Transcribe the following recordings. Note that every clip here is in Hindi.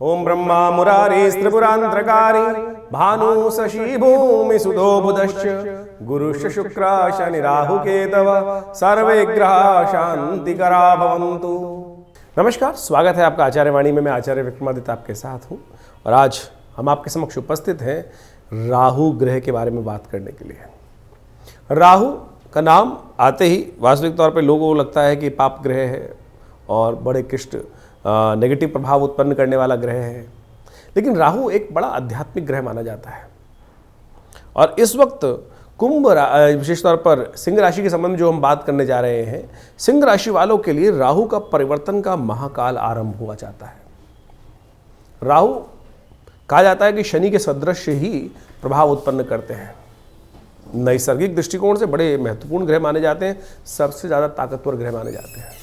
ओम ब्रह्मा मुरारी त्रिपुरांतरकारी भानु शशि भूमि सुधो बुधश्च गुरुश्च शुक्र शनि राहु केतव सर्वे ग्रहा शांति करा भवन्तु। नमस्कार, स्वागत है आपका आचार्य वाणी में। मैं आचार्य विक्रमादित्य आपके साथ हूँ और आज हम आपके समक्ष उपस्थित हैं राहु ग्रह के बारे में बात करने के लिए। राहु का नाम आते ही वास्तविक तौर पे लोगों को लगता है कि पाप ग्रह है और बड़े किष्ट नेगेटिव प्रभाव उत्पन्न करने वाला ग्रह है, लेकिन राहु एक बड़ा आध्यात्मिक ग्रह माना जाता है। और इस वक्त कुंभ विशेष तौर पर सिंह राशि के संबंध में जो हम बात करने जा रहे हैं, सिंह राशि वालों के लिए राहु का परिवर्तन का महाकाल आरंभ हुआ जाता है। राहु कहा जाता है कि शनि के सदृश ही प्रभाव उत्पन्न करते हैं। नैसर्गिक दृष्टिकोण से बड़े महत्वपूर्ण ग्रह माने जाते हैं, सबसे ज़्यादा ताकतवर ग्रह माने जाते हैं।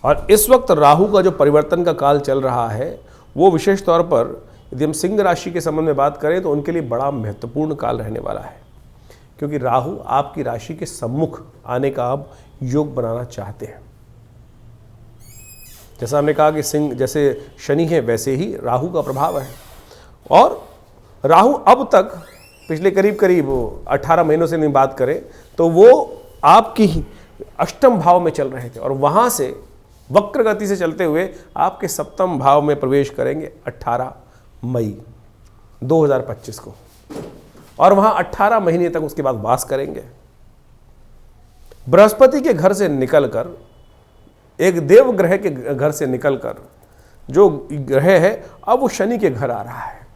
और इस वक्त राहु का जो परिवर्तन का काल चल रहा है वो विशेष तौर पर यदि हम सिंह राशि के संबंध में बात करें तो उनके लिए बड़ा महत्वपूर्ण काल रहने वाला है, क्योंकि राहु आपकी राशि के सम्मुख आने का अब योग बनाना चाहते हैं। जैसा हमने कहा कि सिंह जैसे शनि है वैसे ही राहु का प्रभाव है। और राहु अब तक पिछले करीब 18 महीनों से नहीं बात करें तो वो आपकी अष्टम भाव में चल रहे थे और वहाँ से वक्र गति से चलते हुए आपके सप्तम भाव में प्रवेश करेंगे 18 मई 2025 को, और वहाँ 18 महीने तक उसके बाद वास करेंगे। बृहस्पति के घर से निकलकर, एक देव ग्रह के घर से निकलकर जो ग्रह है अब वो शनि के घर आ रहा है।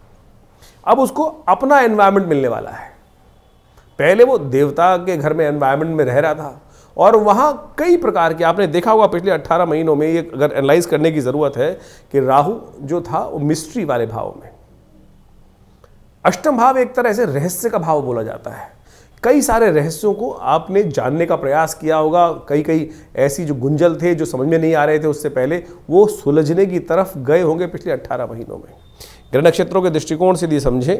अब उसको अपना एनवायरनमेंट मिलने वाला है। पहले वो देवता के घर में एनवायरनमेंट में रह रहा था और वहाँ कई प्रकार के आपने देखा होगा पिछले 18 महीनों में, ये अगर एनालाइज करने की ज़रूरत है कि राहु जो था वो मिस्ट्री वाले भाव में। अष्टम भाव एक तरह से रहस्य का भाव बोला जाता है। कई सारे रहस्यों को आपने जानने का प्रयास किया होगा। कई ऐसी जो गुंजल थे जो समझ में नहीं आ रहे थे उससे पहले, वो सुलझने की तरफ गए होंगे पिछले 18 महीनों में। ग्रह नक्षत्रों के दृष्टिकोण से यदि समझें,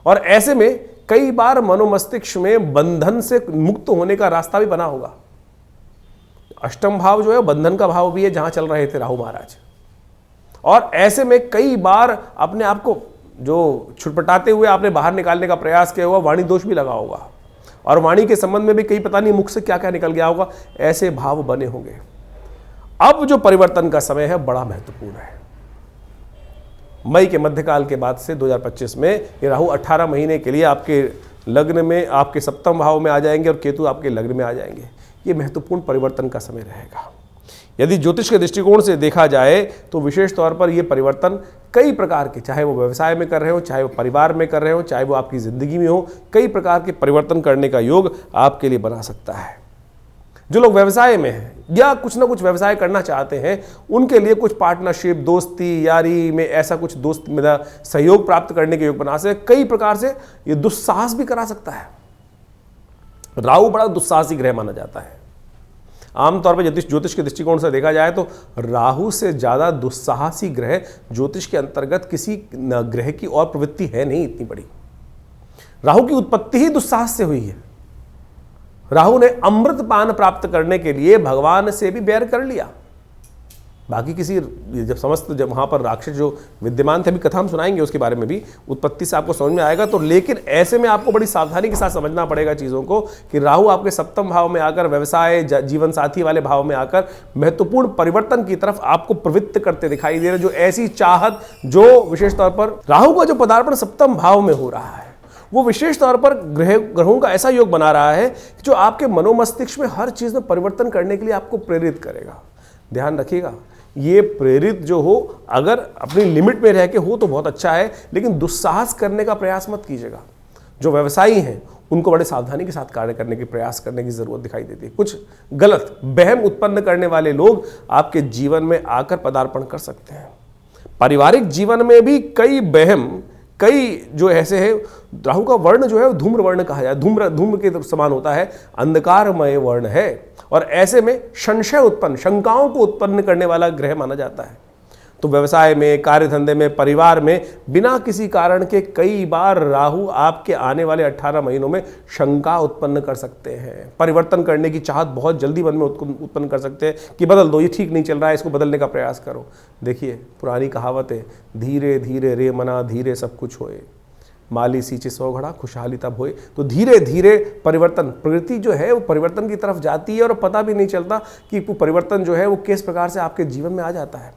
और ऐसे में कई बार मनोमस्तिष्क में बंधन से मुक्त होने का रास्ता भी बना होगा। अष्टम भाव जो है बंधन का भाव भी है, जहां चल रहे थे राहु महाराज। और ऐसे में कई बार अपने आप को जो छुटपटाते हुए आपने बाहर निकालने का प्रयास किया होगा, वाणी दोष भी लगा होगा और वाणी के संबंध में भी कई पता नहीं मुख से क्या क्या निकल गया होगा, ऐसे भाव बने होंगे। अब जो परिवर्तन का समय है बड़ा महत्वपूर्ण है। मई के मध्यकाल के बाद से 2025 में ये राहु 18 महीने के लिए आपके लग्न में, आपके सप्तम भाव में आ जाएंगे और केतु आपके लग्न में आ जाएंगे। ये महत्वपूर्ण परिवर्तन का समय रहेगा। यदि ज्योतिष के दृष्टिकोण से देखा जाए तो विशेष तौर पर ये परिवर्तन कई प्रकार के, चाहे वो व्यवसाय में कर रहे हो, चाहे वो परिवार में कर रहे हो, चाहे वो आपकी जिंदगी में हो, कई प्रकार के परिवर्तन करने का योग आपके लिए बना सकता है। जो लोग व्यवसाय में हैं या कुछ ना कुछ व्यवसाय करना चाहते हैं, उनके लिए कुछ पार्टनरशिप, दोस्ती यारी में ऐसा कुछ दोस्त मेरा सहयोग प्राप्त करने के योग बना सकते। कई प्रकार से ये दुस्साहस भी करा सकता है। राहु बड़ा दुस्साहसी ग्रह माना जाता है। आमतौर पर ज्योतिष के दृष्टिकोण से देखा जाए तो राहु से ज्यादा दुस्साहसी ग्रह ज्योतिष के अंतर्गत किसी ग्रह की और प्रवृत्ति है नहीं इतनी बड़ी। राहु की उत्पत्ति ही दुस्साहस से हुई है। राहु ने अमृत पान प्राप्त करने के लिए भगवान से भी बैर कर लिया। बाकी किसी जब वहां पर राक्षस जो विद्यमान थे, अभी कथा हम सुनाएंगे उसके बारे में भी, उत्पत्ति से आपको समझ में आएगा। तो लेकिन ऐसे में आपको बड़ी सावधानी के साथ समझना पड़ेगा चीज़ों को कि राहु आपके सप्तम भाव में आकर, व्यवसाय जीवन साथी वाले भाव में आकर महत्वपूर्ण परिवर्तन की तरफ आपको प्रवृत्त करते दिखाई दे रहे। जो ऐसी चाहत जो विशेष तौर पर राहु का जो पदार्पण सप्तम भाव में हो रहा है, वो विशेष तौर पर ग्रहों का ऐसा योग बना रहा है जो आपके मनोमस्तिष्क में हर चीज में परिवर्तन करने के लिए आपको प्रेरित करेगा। ध्यान रखिएगा, ये प्रेरित जो हो, अगर अपनी लिमिट में रह के हो तो बहुत अच्छा है, लेकिन दुस्साहस करने का प्रयास मत कीजिएगा। जो व्यवसायी हैं उनको बड़े सावधानी के साथ कार्य करने की प्रयास करने की जरूरत दिखाई देती है। कुछ गलत बहम उत्पन्न करने वाले लोग आपके जीवन में आकर पदार्पण कर सकते हैं। पारिवारिक जीवन में भी कई बहम, कई जो ऐसे है, राहु का वर्ण जो है धूम्र वर्ण कहा जाए, धूम्र के समान होता है, अंधकारमय वर्ण है और ऐसे में संशय उत्पन्न, शंकाओं को उत्पन्न करने वाला ग्रह माना जाता है। तो व्यवसाय में, कार्य धंधे में, परिवार में बिना किसी कारण के कई बार राहु आपके आने वाले 18 महीनों में शंका उत्पन्न कर सकते हैं। परिवर्तन करने की चाहत बहुत जल्दी मन में उत्पन्न कर सकते हैं कि बदल दो, ये ठीक नहीं चल रहा है, इसको बदलने का प्रयास करो। देखिए, पुरानी कहावत है, धीरे धीरे रे मना धीरे सब कुछ होए, माली सींचे 100 घड़ा खुशहाली तब होए। तो धीरे धीरे परिवर्तन, प्रकृति जो है वो परिवर्तन की तरफ जाती है और पता भी नहीं चलता कि वो परिवर्तन जो है वो किस प्रकार से आपके जीवन में आ जाता है।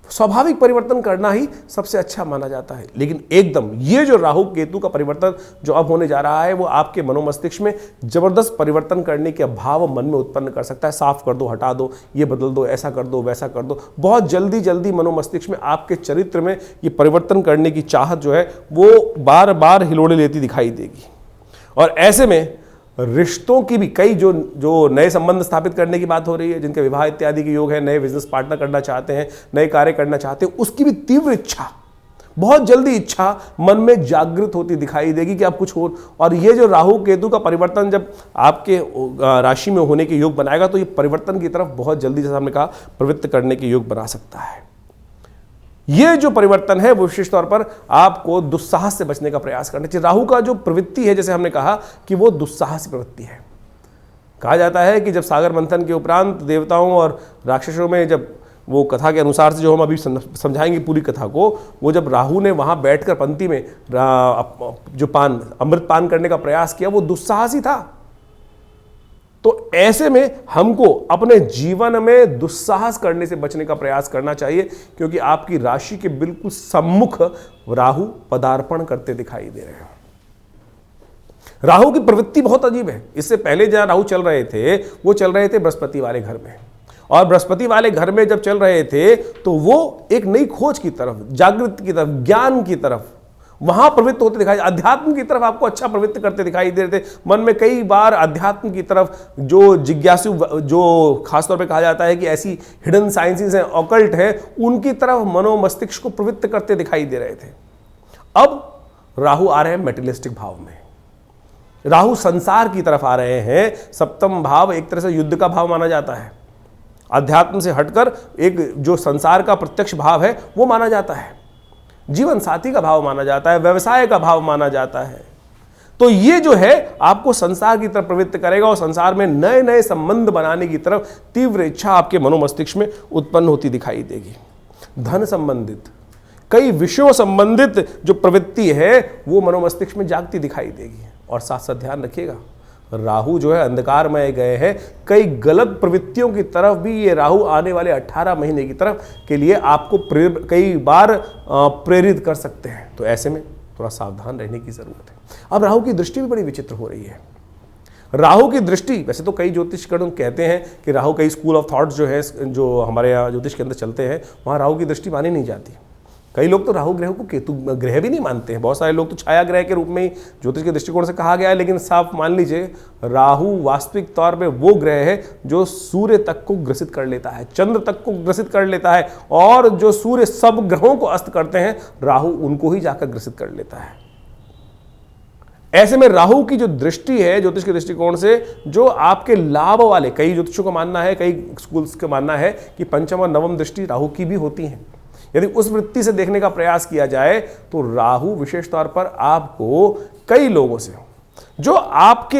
स्वाभाविक परिवर्तन करना ही सबसे अच्छा माना जाता है। लेकिन एकदम ये जो राहु केतु का परिवर्तन जो अब होने जा रहा है वो आपके मनोमस्तिष्क में जबरदस्त परिवर्तन करने के भाव मन में उत्पन्न कर सकता है। साफ कर दो, हटा दो, ये बदल दो, ऐसा कर दो, वैसा कर दो। बहुत जल्दी जल्दी मनोमस्तिष्क में आपके चरित्र में ये परिवर्तन करने की चाहत जो है वो बार बार हिलोड़े लेती दिखाई देगी। और ऐसे में रिश्तों की भी कई जो नए संबंध स्थापित करने की बात हो रही है, जिनके विवाह इत्यादि के योग है, नए बिजनेस पार्टनर करना चाहते हैं, नए कार्य करना चाहते हैं, उसकी भी तीव्र इच्छा, बहुत जल्दी इच्छा मन में जागृत होती दिखाई देगी कि अब कुछ हो। और ये जो राहु केतु का परिवर्तन जब आपके राशि में होने के योग बनाएगा तो ये परिवर्तन की तरफ बहुत जल्दी, जैसा हमने कहा, प्रवृत्त करने के योग बना सकता है। ये जो परिवर्तन है वो विशेष तौर पर आपको दुस्साहस से बचने का प्रयास करना चाहिए। राहु का जो प्रवृत्ति है, जैसे हमने कहा कि वो दुस्साहसी प्रवृत्ति है। कहा जाता है कि जब सागर मंथन के उपरांत देवताओं और राक्षसों में, जब वो कथा के अनुसार से जो हम अभी समझाएंगे पूरी कथा को, वो जब राहु ने वहां बैठकर पंक्ति में जो अमृत पान करने का प्रयास किया, वो दुस्साहसी था। तो ऐसे में हमको अपने जीवन में दुस्साहस करने से बचने का प्रयास करना चाहिए, क्योंकि आपकी राशि के बिल्कुल सम्मुख राहु पदार्पण करते दिखाई दे रहे हैं। राहु की प्रवृत्ति बहुत अजीब है। इससे पहले जहां राहु चल रहे थे वो चल रहे थे बृहस्पति वाले घर में, और बृहस्पति वाले घर में जब चल रहे थे तो वो एक नई खोज की तरफ, जागृति की तरफ, ज्ञान की तरफ वहां प्रवृत्त होते दिखाई, अध्यात्म की तरफ आपको अच्छा प्रवृत्त करते दिखाई दे रहे थे। मन में कई बार अध्यात्म की तरफ जो जिज्ञासु, जो खासतौर पे कहा जाता है कि ऐसी हिडन साइंसेस हैं, ऑकल्ट है, उनकी तरफ मनोमस्तिष्क को प्रवृत्त करते दिखाई दे रहे थे। अब राहु आ रहे हैं मेटेरियलिस्टिक भाव में, राहु संसार की तरफ आ रहे हैं। सप्तम भाव एक तरह से युद्ध का भाव माना जाता है, अध्यात्म से हटकर एक जो संसार का प्रत्यक्ष भाव है वो माना जाता है, जीवन साथी का भाव माना जाता है, व्यवसाय का भाव माना जाता है। तो ये जो है आपको संसार की तरफ प्रवृत्त करेगा और संसार में नए नए संबंध बनाने की तरफ तीव्र इच्छा आपके मनोमस्तिष्क में उत्पन्न होती दिखाई देगी। धन संबंधित, कई विषयों संबंधित जो प्रवृत्ति है वो मनोमस्तिष्क में जागती दिखाई देगी। और साथ साथ ध्यान रखिएगा, राहु जो है अंधकारमय गए हैं, कई गलत प्रवृत्तियों की तरफ भी ये राहु आने वाले 18 महीने की तरफ के लिए आपको कई बार प्रेरित कर सकते हैं। तो ऐसे में थोड़ा सावधान रहने की जरूरत है। अब राहु की दृष्टि भी बड़ी विचित्र हो रही है। राहु की दृष्टि, वैसे तो कई ज्योतिषगण कहते हैं कि राहु, कई स्कूल ऑफ थॉट्स जो है, जो हमारे यहाँ ज्योतिष के अंदर चलते हैं, वहाँ राहु की दृष्टि मानी नहीं जाती। कई लोग तो राहु ग्रह को केतु ग्रह भी नहीं मानते हैं। बहुत सारे लोग तो छाया ग्रह के रूप में ही ज्योतिष के दृष्टिकोण से कहा गया है। लेकिन साफ मान लीजिए, राहु वास्तविक तौर पे वो ग्रह है जो सूर्य तक को ग्रसित कर लेता है, चंद्र तक को ग्रसित कर लेता है, और जो सूर्य सब ग्रहों को अस्त करते हैं, राहु उनको ही जाकर ग्रसित कर लेता है। ऐसे में राहु की जो दृष्टि है ज्योतिष के दृष्टिकोण से, जो आपके लाभ वाले, कई ज्योतिषों का मानना है, कई स्कूल्स का मानना है कि पंचम और नवम दृष्टि राहु की भी होती है। यदि उस वृत्ति से देखने का प्रयास किया जाए तो राहु विशेष तौर पर आपको कई लोगों से, जो आपके,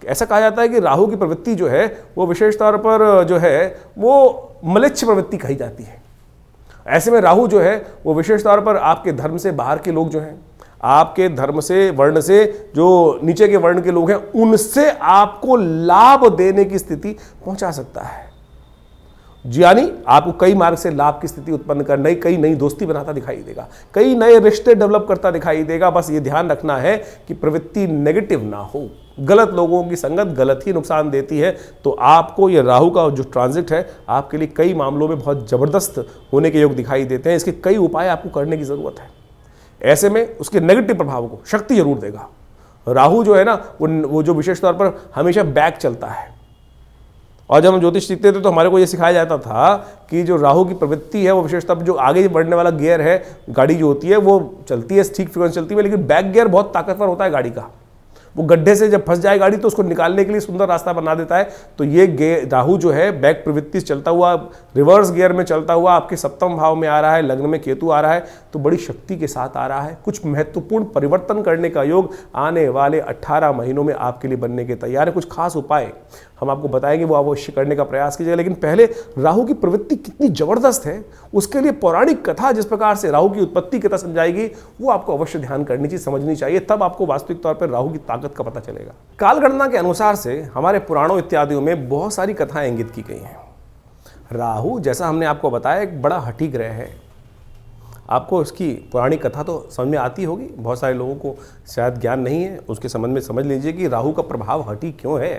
ऐसा कहा जाता है कि राहु की प्रवृत्ति जो है वो विशेष तौर पर जो है वो मलेच्छ प्रवृत्ति कही जाती है। ऐसे में राहु जो है वो विशेष तौर पर आपके धर्म से बाहर के लोग जो हैं, आपके धर्म से, वर्ण से जो नीचे के वर्ण के लोग हैं, उनसे आपको लाभ देने की स्थिति पहुंचा सकता है। यानी आपको कई मार्ग से लाभ की स्थिति उत्पन्न कर, कई नई दोस्ती बनाता दिखाई देगा, कई नए रिश्ते डेवलप करता दिखाई देगा। बस ये ध्यान रखना है कि प्रवृत्ति नेगेटिव ना हो। गलत लोगों की संगत गलत ही नुकसान देती है। तो आपको ये राहु का जो ट्रांजिट है आपके लिए कई मामलों में बहुत जबरदस्त होने के योग दिखाई देते हैं। इसके कई उपाय आपको करने की जरूरत है। ऐसे में उसके नेगेटिव प्रभाव को शक्ति जरूर देगा। राहु जो है ना, वो जो विशेष तौर पर हमेशा बैक चलता है। और जब हम ज्योतिष सीखते थे तो हमारे को ये सिखाया जाता था कि जो राहु की प्रवृत्ति है वो विशेषतः जो आगे बढ़ने वाला गियर है, गाड़ी जो होती है वो चलती है, ठीक फ्रीक्वेंसी चलती है, लेकिन बैक गियर बहुत ताकतवर होता है गाड़ी का। वो गड्ढे से जब फंस जाए गाड़ी तो उसको निकालने के लिए सुंदर रास्ता बना देता है। तो ये राहु जो है बैक प्रवृत्ति से चलता हुआ, रिवर्स गियर में चलता हुआ आपके सप्तम भाव में आ रहा है, लग्न में केतु आ रहा है, तो बड़ी शक्ति के साथ आ रहा है। कुछ महत्वपूर्ण परिवर्तन करने का योग आने वाले 18 महीनों में आपके लिए बनने के तैयार है। कुछ खास उपाय हम आपको बताएंगे, वो अवश्य करने का प्रयास कीजिएगा। लेकिन पहले राहु की प्रवृत्ति कितनी जबरदस्त है, उसके लिए पौराणिक कथा जिस प्रकार से राहु की उत्पत्ति कथा समझाएगी, वो आपको अवश्य ध्यान करनी चाहिए, समझनी चाहिए, तब आपको वास्तविक तौर पर राहु की ताकत का पता चलेगा। कालगणना के अनुसार से हमारे पुराणों इत्यादियों में बहुत सारी कथाएं इंगित की गई हैं। राहु, जैसा हमने आपको बताया, एक बड़ा हठी ग्रह है। आपको इसकी पौराणिक कथा तो समझ में आती होगी, बहुत सारे लोगों को शायद ज्ञान नहीं है, उसके संबंध में समझ लीजिए कि राहु का प्रभाव हठी क्यों है।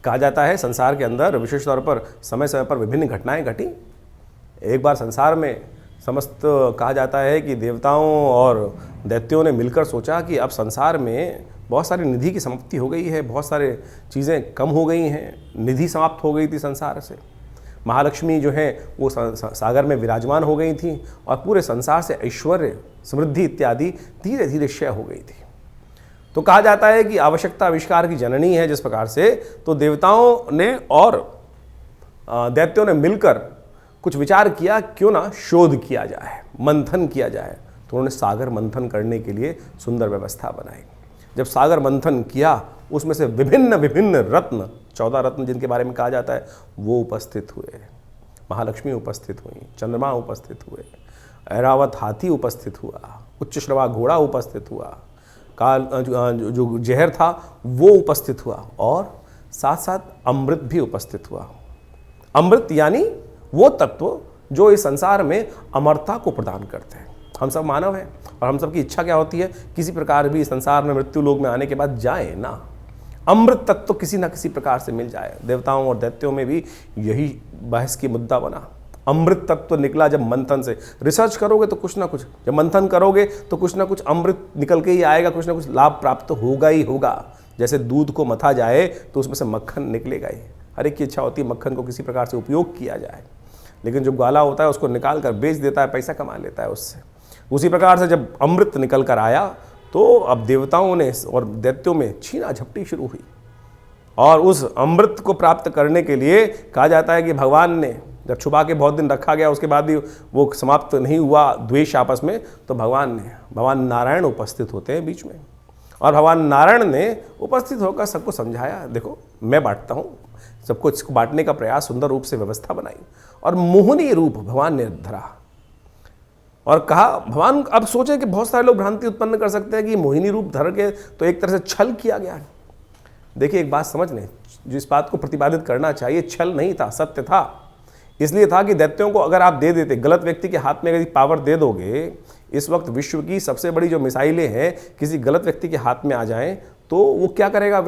कहा जाता है संसार के अंदर विशेष तौर पर समय समय पर विभिन्न घटनाएं घटी। एक बार संसार में समस्त कहा जाता है कि देवताओं और दैत्यों ने मिलकर सोचा कि अब संसार में बहुत सारी निधि की समाप्ति हो गई है, बहुत सारे चीज़ें कम हो गई हैं, निधि समाप्त हो गई थी संसार से। महालक्ष्मी जो है वो सागर में विराजमान हो गई थी और पूरे संसार से ऐश्वर्य, समृद्धि इत्यादि धीरे धीरे क्षय हो गई थी। तो कहा जाता है कि आवश्यकता आविष्कार की जननी है। जिस प्रकार से तो देवताओं ने और दैत्यों ने मिलकर कुछ विचार किया, क्यों ना शोध किया जाए, मंथन किया जाए। तो उन्होंने सागर मंथन करने के लिए सुंदर व्यवस्था बनाई। जब सागर मंथन किया, उसमें से विभिन्न विभिन्न रत्न, 14 रत्न जिनके बारे में कहा जाता है, वो उपस्थित हुए। महालक्ष्मी उपस्थित हुई, चंद्रमा उपस्थित हुए, ऐरावत हाथी उपस्थित हुआ, उच्च श्रवा घोड़ा उपस्थित हुआ, काल जो जहर था वो उपस्थित हुआ, और साथ साथ अमृत भी उपस्थित हुआ। अमृत यानी वो तत्व जो इस संसार में अमरता को प्रदान करते हैं। हम सब मानव हैं और हम सब की इच्छा क्या होती है, किसी प्रकार भी संसार में मृत्यु लोक में आने के बाद जाए ना, अमृत तत्व तो किसी ना किसी प्रकार से मिल जाए। देवताओं और दैत्यों में भी यही बहस की मुद्दा बना। अमृत तत्व निकला जब मंथन से, रिसर्च करोगे तो कुछ ना कुछ, जब मंथन करोगे तो कुछ ना कुछ अमृत निकल के ही आएगा, कुछ ना कुछ लाभ प्राप्त तो होगा ही होगा। जैसे दूध को मथा जाए तो उसमें से मक्खन निकलेगा ही। हर एक की इच्छा होती है मक्खन को किसी प्रकार से उपयोग किया जाए, लेकिन जो ग्वाला होता है उसको निकाल कर बेच देता है, पैसा कमा लेता है उससे। उसी प्रकार से जब अमृत निकल कर आया तो अब देवताओं ने और दैत्यों में छीना झपटी शुरू हुई, और उस अमृत को प्राप्त करने के लिए कहा जाता है कि भगवान ने जब छुपा के बहुत दिन रखा गया, उसके बाद भी वो समाप्त नहीं हुआ द्वेष आपस में, तो भगवान नारायण उपस्थित होते हैं बीच में, और भगवान नारायण ने उपस्थित होकर सबको समझाया, देखो मैं बांटता हूँ, सबको इसको बांटने का प्रयास, सुंदर रूप से व्यवस्था बनाई, और मोहिनी रूप भगवान ने धरा और कहा, भगवान अब सोचे कि बहुत सारे लोग भ्रांति उत्पन्न कर सकते हैं कि मोहिनी रूप धर के तो एक तरह से छल किया गया है। देखिए एक बात समझ लें, जो इस बात को प्रतिपादित करना चाहिए, छल नहीं था, सत्य था। इसलिए था कि दैत्यों को अगर आप दे देते, गलत व्यक्ति के हाथ में अगर पावर दे दोगे, इस वक्त विश्व की सबसे बड़ी जो मिसाइलें हैं किसी गलत व्यक्ति के हाथ में आ जाएं, तो वो क्या करेगा,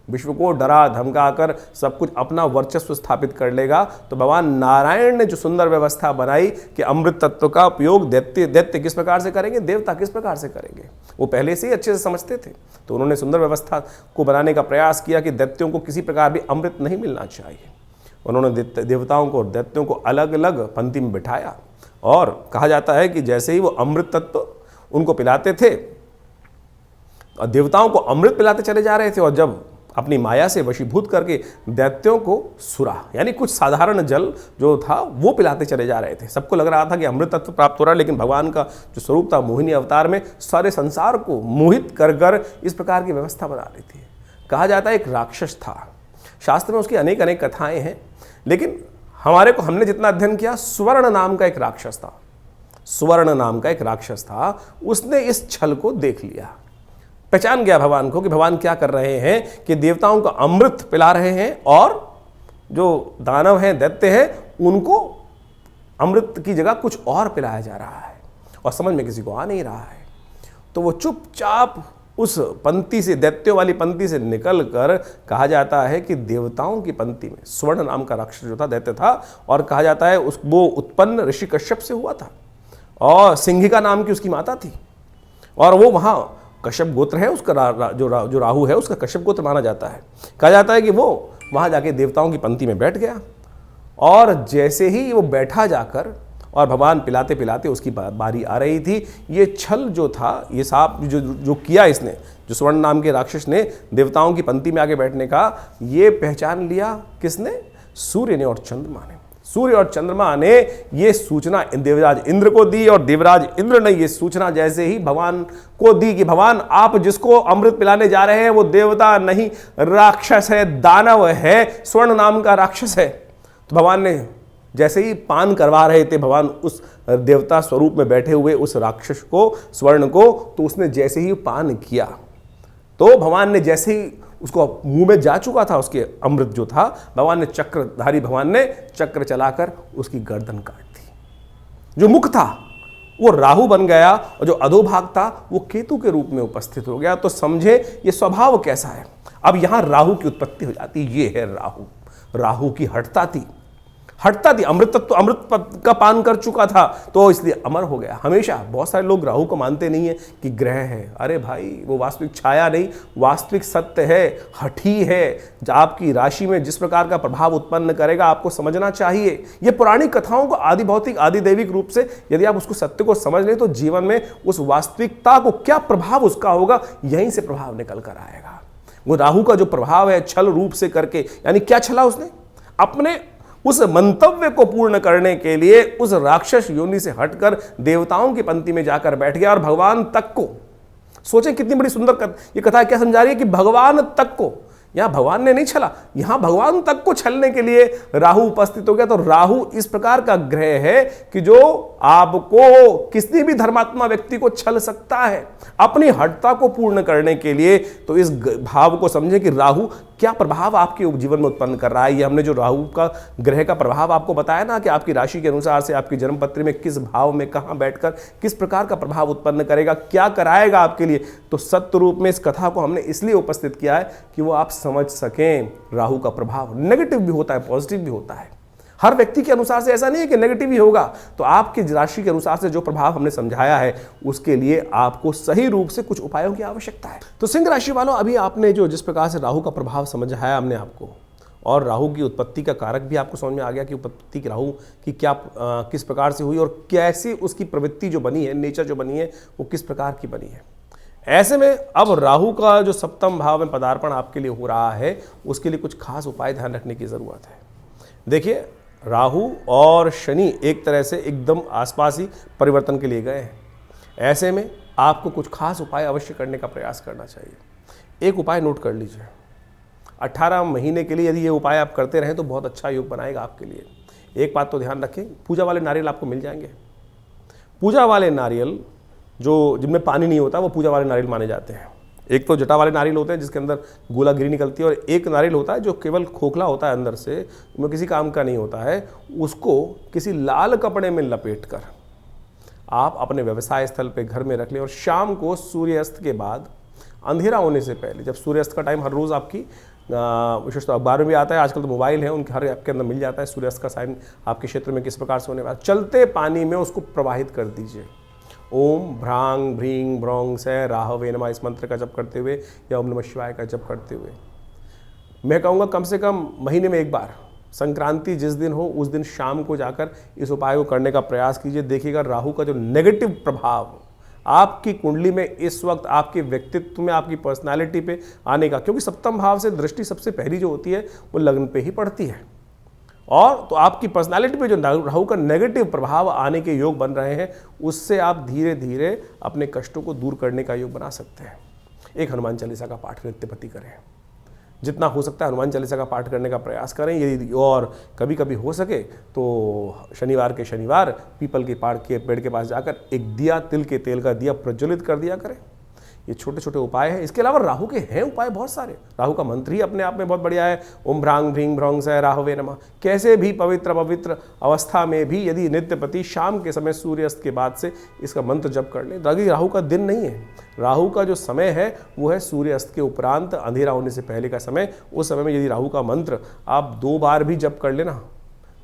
विश्व को डरा धमका कर सब कुछ अपना वर्चस्व स्थापित कर लेगा। तो भगवान नारायण ने जो सुंदर व्यवस्था बनाई कि अमृत तत्व का उपयोग दैत्य किस प्रकार से करेंगे, देवता किस प्रकार से करेंगे, वो पहले से ही अच्छे से समझते थे। तो उन्होंने सुंदर व्यवस्था को बनाने का प्रयास किया कि दैत्यों को किसी प्रकार भी अमृत नहीं मिलना चाहिए। उन्होंने देवताओं को और दैत्यों को अलग अलग पंक्ति में बिठाया, और कहा जाता है कि जैसे ही वो अमृत तत्व उनको पिलाते थे, और देवताओं को अमृत पिलाते चले जा रहे थे, और जब अपनी माया से वशीभूत करके दैत्यों को सुरा यानी कुछ साधारण जल जो था वो पिलाते चले जा रहे थे। सबको लग रहा था कि अमृत तत्व प्राप्त हो रहा है, लेकिन भगवान का जो स्वरूप था मोहिनी अवतार में सारे संसार को मोहित कर कर इस प्रकार की व्यवस्था बना रही थी। कहा जाता है एक राक्षस था, शास्त्र में उसकी अनेक अनेक कथाएं हैं, लेकिन हमने जितना अध्ययन किया, स्वर्ण नाम का एक राक्षस था। स्वर्ण नाम का एक राक्षस था, उसने इस छल को देख लिया, पहचान गया भगवान को कि भगवान क्या कर रहे हैं कि देवताओं को अमृत पिला रहे हैं, और जो दानव हैं, दैत्य हैं, उनको अमृत की जगह कुछ और पिलाया जा रहा है, और समझ में किसी को आ नहीं रहा है। तो वो चुपचाप उस पंक्ति से, दैत्यों वाली पंक्ति से निकल कर, कहा जाता है कि देवताओं की पंक्ति में स्वर्ण नाम का राक्षस जो था, दैत्य था, और कहा जाता है वो उत्पन्न ऋषि कश्यप से हुआ था, और सिंहिका नाम की उसकी माता थी, और वो वहाँ कश्यप गोत्र है उसका, जो राहु है उसका कश्यप गोत्र माना जाता है। कहा जाता है कि वो वहाँ जाके देवताओं की पंक्ति में बैठ गया, और जैसे ही वो बैठा जाकर और भगवान पिलाते पिलाते उसकी बारी आ रही थी। ये छल जो था, ये सांप जो किया इसने, जो स्वर्ण नाम के राक्षस ने देवताओं की पंक्ति में आके बैठने का, ये पहचान लिया किसने? सूर्य ने और चंद्रमा ने। सूर्य और चंद्रमा ने ये सूचना देवराज इंद्र को दी, और देवराज इंद्र ने ये सूचना जैसे ही भगवान को दी कि भगवान आप जिसको अमृत पिलाने जा रहे हैं वो देवता नहीं, राक्षस है, दानव है, स्वर्ण नाम का राक्षस है। तो भगवान ने जैसे ही पान करवा रहे थे भगवान उस देवता स्वरूप में बैठे हुए उस राक्षस को, स्वर्ण को, तो उसने जैसे ही पान किया तो भगवान ने जैसे ही उसको मुंह में जा चुका था उसके अमृत जो था, भगवान ने चक्रधारी भगवान ने चक्र चलाकर उसकी गर्दन काट दी। जो मुख था वो राहु बन गया और जो अधोभाग था वो केतु के रूप में उपस्थित हो गया। तो समझे ये स्वभाव कैसा है। अब यहां राहु की उत्पत्ति हो जाती। ये है राहु। राहु की हठता थी, अमृत का पान कर चुका था तो इसलिए अमर हो गया। हमेशा बहुत सारे लोग राहु को मानते नहीं है कि ग्रह है। अरे भाई, वो वास्तविक छाया नहीं, वास्तविक सत्य है, हठी है। आपकी राशि में जिस प्रकार का प्रभाव उत्पन्न करेगा आपको समझना चाहिए। ये पुरानी कथाओं को आदि भौतिक आदि दैविक रूप से यदि आप उसको सत्य को समझ लें तो जीवन में उस वास्तविकता को क्या प्रभाव उसका होगा, यहीं से प्रभाव निकल कर आएगा। वो राहु का जो प्रभाव है छल रूप से करके, यानी क्या छला उसने? अपने उस मंतव्य को पूर्ण करने के लिए उस राक्षस योनि से हटकर देवताओं की पंक्ति में जाकर बैठ गया और भगवान तक को, सोचें कितनी बड़ी सुंदर ये कथा क्या समझा रही है कि भगवान तक को, यहां भगवान ने नहीं छला, यहां भगवान तक को छलने के लिए राहु उपस्थित हो गया। तो राहु इस प्रकार का ग्रह है कि जो आपको, किसी भी धर्मात्मा व्यक्ति को छल सकता है अपनी हठता को पूर्ण करने के लिए। तो इस भाव को समझें कि राहु क्या प्रभाव आपके जीवन में उत्पन्न कर रहा है। ये हमने जो राहु का ग्रह का प्रभाव आपको बताया ना कि आपकी राशि के अनुसार से आपकी जन्म पत्री में किस भाव में कहां बैठकर किस प्रकार का प्रभाव उत्पन्न करेगा, क्या कराएगा आपके लिए। तो सत्य रूप में इस कथा को हमने इसलिए उपस्थित किया है कि वो आप समझ सकें राहु का प्रभाव नेगेटिव भी होता है, पॉजिटिव भी होता है। हर व्यक्ति के अनुसार से ऐसा नहीं है कि नेगेटिव ही होगा। तो आपकी राशि के अनुसार से जो प्रभाव हमने समझाया है उसके लिए आपको सही रूप से कुछ उपायों की आवश्यकता है। तो सिंह राशि वालों, अभी आपने जो जिस प्रकार से राहु का प्रभाव समझाया हमने आपको, और राहु की उत्पत्ति का कारक भी आपको समझ में आ गया कि उत्पत्ति की राहु की क्या किस प्रकार से हुई और कैसे उसकी प्रवृत्ति जो बनी है, नेचर जो बनी है, वो किस प्रकार की बनी है। ऐसे में अब राहु का जो सप्तम भाव में पदार्पण आपके लिए हो रहा है उसके लिए कुछ खास उपाय ध्यान रखने की जरूरत है। देखिए, राहु और शनि एक तरह से एकदम आसपास ही परिवर्तन के लिए गए हैं। ऐसे में आपको कुछ खास उपाय अवश्य करने का प्रयास करना चाहिए। एक उपाय नोट कर लीजिए, 18 महीने के लिए यदि ये उपाय आप करते रहें तो बहुत अच्छा योग बनाएगा आपके लिए। एक बात तो ध्यान रखें, पूजा वाले नारियल आपको मिल जाएंगे। पूजा वाले नारियल जो जिनमें पानी नहीं होता वो पूजा वाले नारियल माने जाते हैं। एक तो जटा वाले नारियल होते हैं जिसके अंदर गोलागिरी निकलती है, और एक नारियल होता है जो केवल खोखला होता है अंदर से, वो किसी काम का नहीं होता है। उसको किसी लाल कपड़े में लपेटकर आप अपने व्यवसाय स्थल पे घर में रख लें, और शाम को सूर्यास्त के बाद अंधेरा होने से पहले, जब सूर्यास्त का टाइम हर रोज़ आपकी विशेष तो अखबार में भी आता है, आजकल तो मोबाइल है उनके हर ऐप के अंदर मिल जाता है सूर्यास्त का साइन आपके क्षेत्र में किस प्रकार से होने वाला, चलते पानी में उसको प्रवाहित कर दीजिए। ओम भ्रांग भ्रींग भ्रौंग से राहवे नमः इस मंत्र का जप करते हुए या ओम नमः शिवाय का जप करते हुए, मैं कहूँगा कम से कम महीने में एक बार, संक्रांति जिस दिन हो उस दिन शाम को जाकर इस उपाय को करने का प्रयास कीजिए। देखिएगा राहु का जो नेगेटिव प्रभाव आपकी कुंडली में इस वक्त आपके व्यक्तित्व में, आपकी पर्सनालिटी पे आने का, क्योंकि सप्तम भाव से दृष्टि सबसे पहली जो होती है वो लग्न पे ही पड़ती है, और तो आपकी पर्सनालिटी पे जो राहु का नेगेटिव प्रभाव आने के योग बन रहे हैं उससे आप धीरे धीरे अपने कष्टों को दूर करने का योग बना सकते हैं। एक हनुमान चालीसा का पाठ नित्यपति करें, जितना हो सकता है हनुमान चालीसा का पाठ करने का प्रयास करें। यदि और कभी कभी हो सके तो शनिवार के शनिवार पीपल के पेड़ के पास जाकर एक दिया, तिल के तेल का दिया प्रज्वलित कर दिया करें। ये छोटे छोटे उपाय हैं। इसके अलावा राहु के हैं उपाय बहुत सारे। राहु का मंत्र ही अपने आप में बहुत बढ़िया है, ओम भ्रांग भ्रींग भ्रौंग से राहवे नमः। कैसे भी पवित्र अवस्था में भी यदि नित्यपति शाम के समय सूर्यास्त के बाद से इसका मंत्र जप कर लें। राहु का दिन नहीं है, राहु का जो समय है वो है सूर्यास्त के उपरांत अंधेरा होने से पहले का समय। उस समय में यदि राहु का मंत्र आप 2 बार भी जप कर लेना,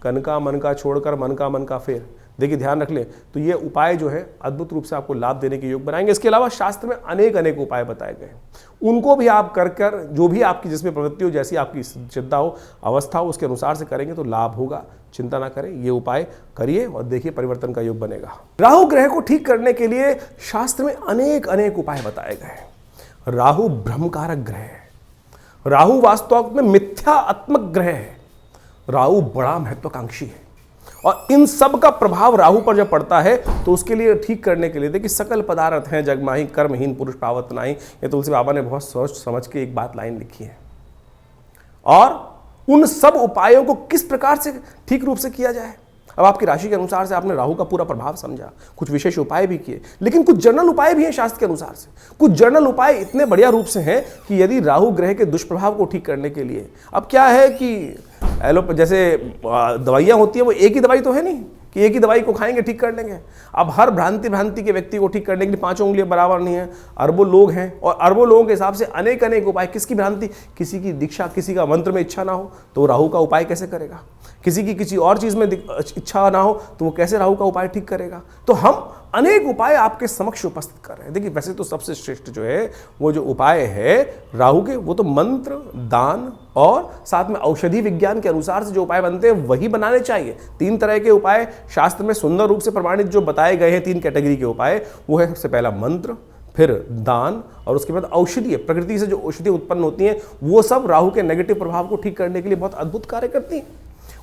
कन का मन का छोड़कर मन का फेर, देखिए ध्यान रख लें, तो ये उपाय जो है अद्भुत रूप से आपको लाभ देने के योग बनाएंगे। इसके अलावा शास्त्र में अनेक अनेक उपाय बताए गए हैं, उनको भी आप कर कर जो भी आपकी जिसमें प्रवृत्ति हो, जैसी आपकी चिंता हो, अवस्था हो, उसके अनुसार से करेंगे तो लाभ होगा। चिंता ना करें, ये उपाय करिए और देखिए परिवर्तन का योग बनेगा। राहु ग्रह को ठीक करने के लिए शास्त्र में अनेक अनेक उपाय बताए गए हैं। राहु भ्रमकारक ग्रह है, राहु वास्तव में मिथ्यात्मक ग्रह है, राहु बड़ा महत्वाकांक्षी है और इन सब का प्रभाव राहु पर जब पड़ता है तो उसके लिए ठीक करने के लिए देखिए सकल पदार्थ हैं जग माही कर्महीन पुरुष पावत नाहीं, ये तुलसी बाबा ने बहुत सोच समझ के एक बात लाइन लिखी है। और उन सब उपायों को किस प्रकार से ठीक रूप से किया जाए, अब आपकी राशि के अनुसार से आपने राहु का पूरा प्रभाव समझा, कुछ विशेष उपाय भी किए, लेकिन कुछ जनरल उपाय भी हैं शास्त्र के अनुसार से। कुछ जनरल उपाय इतने बढ़िया रूप से हैं कि यदि राहु ग्रह के दुष्प्रभाव को ठीक करने के लिए, अब क्या है कि जैसे दवाइयाँ होती है, वो एक ही दवाई तो है नहीं कि एक ही दवाई को खाएंगे ठीक कर लेंगे। अब हर भ्रांति के व्यक्ति को ठीक करने के लिए 5 उंगलियां बराबर नहीं है, अरबों लोग हैं और अरबों लोगों के हिसाब से अनेक अनेक उपाय। किसकी भ्रांति, किसी की दीक्षा, किसी का मंत्र में इच्छा ना हो तो राहु का उपाय कैसे करेगा, किसी की किसी और चीज में इच्छा ना हो तो वो कैसे राहु का उपाय ठीक करेगा। तो हम अनेक उपाय आपके समक्ष उपस्थित कर रहे हैं। देखिए वैसे तो सबसे श्रेष्ठ जो है वो जो उपाय है राहु के, वो तो मंत्र, दान और साथ में औषधि विज्ञान के अनुसार से जो उपाय बनते हैं वही बनाने चाहिए। 3 तरह के उपाय शास्त्र में सुंदर रूप से प्रमाणित जो बताए गए हैं, 3 कैटेगरी के उपाय, वो है सबसे पहला मंत्र, फिर दान और उसके बाद औषधि। प्रकृति से जो औषधि उत्पन्न होती हैं वो सब राहु के नेगेटिव प्रभाव को ठीक करने के लिए बहुत अद्भुत कार्य करती हैं।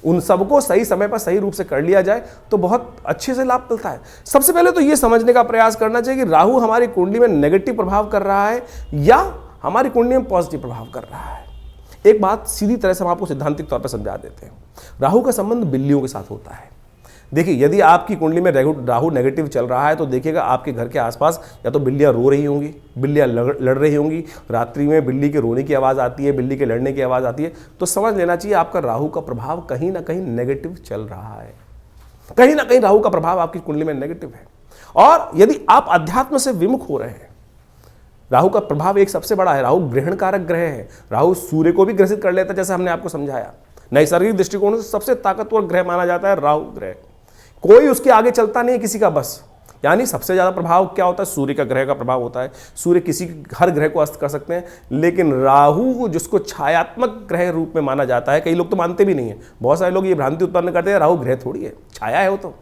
उन सबको सही समय पर सही रूप से कर लिया जाए तो बहुत अच्छे से लाभ मिलता है। सबसे पहले तो ये समझने का प्रयास करना चाहिए कि राहु हमारी कुंडली में नेगेटिव प्रभाव कर रहा है या हमारी कुंडली में पॉजिटिव प्रभाव कर रहा है। एक बात सीधी तरह से हम आपको सिद्धांतिक तौर पर समझा देते हैं। राहु का संबंध बिल्लियों के साथ होता है। देखिए यदि आपकी कुंडली में राहु नेगेटिव चल रहा है तो देखिएगा आपके घर के आसपास या तो बिल्लियां रो रही होंगी, बिल्लियां लड़ रही होंगी, रात्रि में बिल्ली के रोने की आवाज़ आती है, बिल्ली के लड़ने की आवाज़ आती है, तो समझ लेना चाहिए आपका राहु का प्रभाव कहीं ना कहीं नेगेटिव चल रहा है। कहीं ना कहीं राहु का प्रभाव आपकी कुंडली में नेगेटिव है। और यदि आप अध्यात्म से विमुख हो रहे हैं, राहु का प्रभाव एक सबसे बड़ा है, राहु ग्रहण कारक ग्रह है। राहु सूर्य को भी ग्रसित कर लेता है, जैसे हमने आपको समझाया। नैसर्गिक दृष्टिकोण से सबसे ताकतवर ग्रह माना जाता है राहु ग्रह। कोई उसके आगे चलता नहीं है किसी का बस। यानी सबसे ज्यादा प्रभाव क्या होता है, सूर्य का ग्रह का प्रभाव होता है। सूर्य किसी हर ग्रह को अस्त कर सकते हैं, लेकिन राहु जिसको छायात्मक ग्रह रूप में माना जाता है, कई लोग तो मानते भी नहीं है। बहुत सारे लोग ये भ्रांति उत्पन्न करते हैं राहु ग्रह थोड़ी है, छाया है वो तो।